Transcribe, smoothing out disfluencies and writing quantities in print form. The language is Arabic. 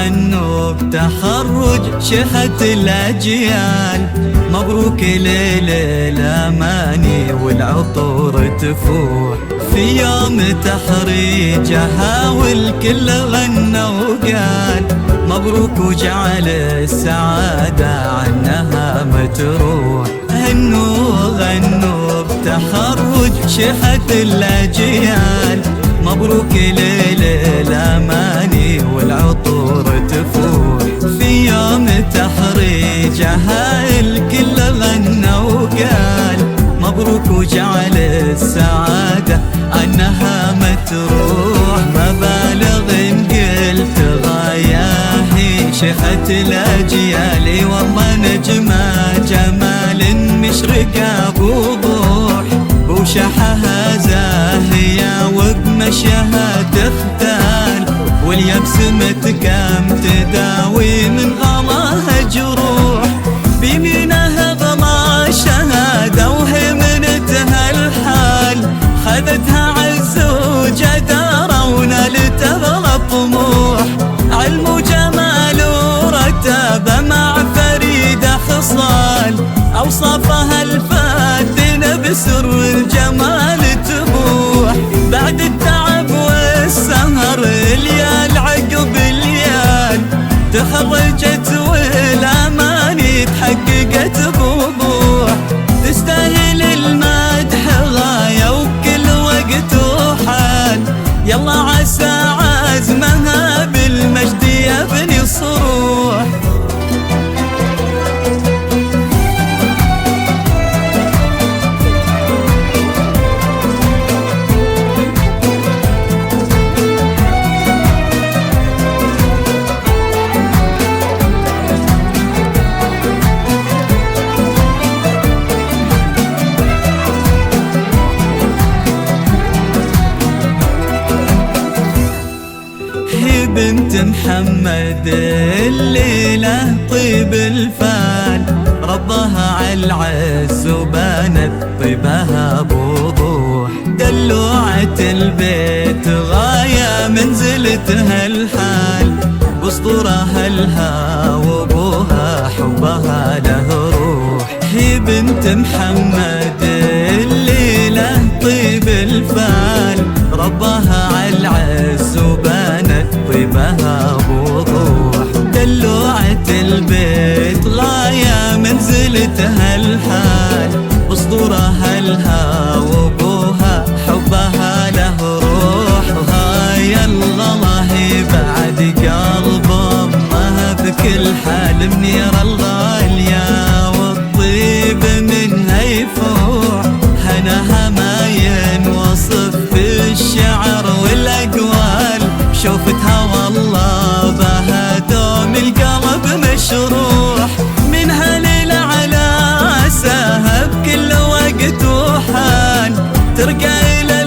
غنوا بتخرج شيخة الأجيال. مبروك ليل الأماني والعطور تفوح في يوم تخريجها، والكل غنى وقال مبروك وجعل السعادة عنها ما تروح. هنوا غنوا بتخرج شيخة الأجيال. مبروك ليل الأماني والعطور تفوح في يوم تخريجها، الكل غنى وقال مبروك وجعل السعادة عنها ما تروح. ما بالغ إن قلت غاياهي شيخة الأجيال، والله نجمة جمال مشرقة بوضوح، بوشحها زاهية وبمشيها تختال، واليبس متكام تداوي من غلاها جروح. بيمينها غلا شهادة وهمنتها الحال، خذتها عز وجدارة ونالت أغلى طموح. علم وجمال ورتابة مع فريدة خصال، أوصافها الفاتنة بسر الجمال تبوح. بعد التعب والسهر ليال عقب ليال، تخرجت والأماني تحققت بوضوح. تستاهل المدح غاية وكل وقت وحال، يلا عسى عزمها بالمجد يبني صروح. بنت محمد الليلة طيب الفال، ربها عالعز وبانت طيبها بوضوح. دلوعة البيت غاية منزلتها الحال، بسطورها لها وابوها حبها له روح. هي بنت محمد الليلة طيب الفال، ربها عالعز وبانت طيبها بوضوح. دلوعة البيت غاية منزلتها الحال، بسطورها لها وابوها حبها له روح. وهاي الغلا هي بعد قلب امها بكل حال منيرة الغالية، والطيب منها يفوح. هناها ما ينوصف في الشعر والأقوال، شوفتها والله بها دوم القلب مشروح. منها ليلة على عساها بكل وقت وحال، ترقى إلى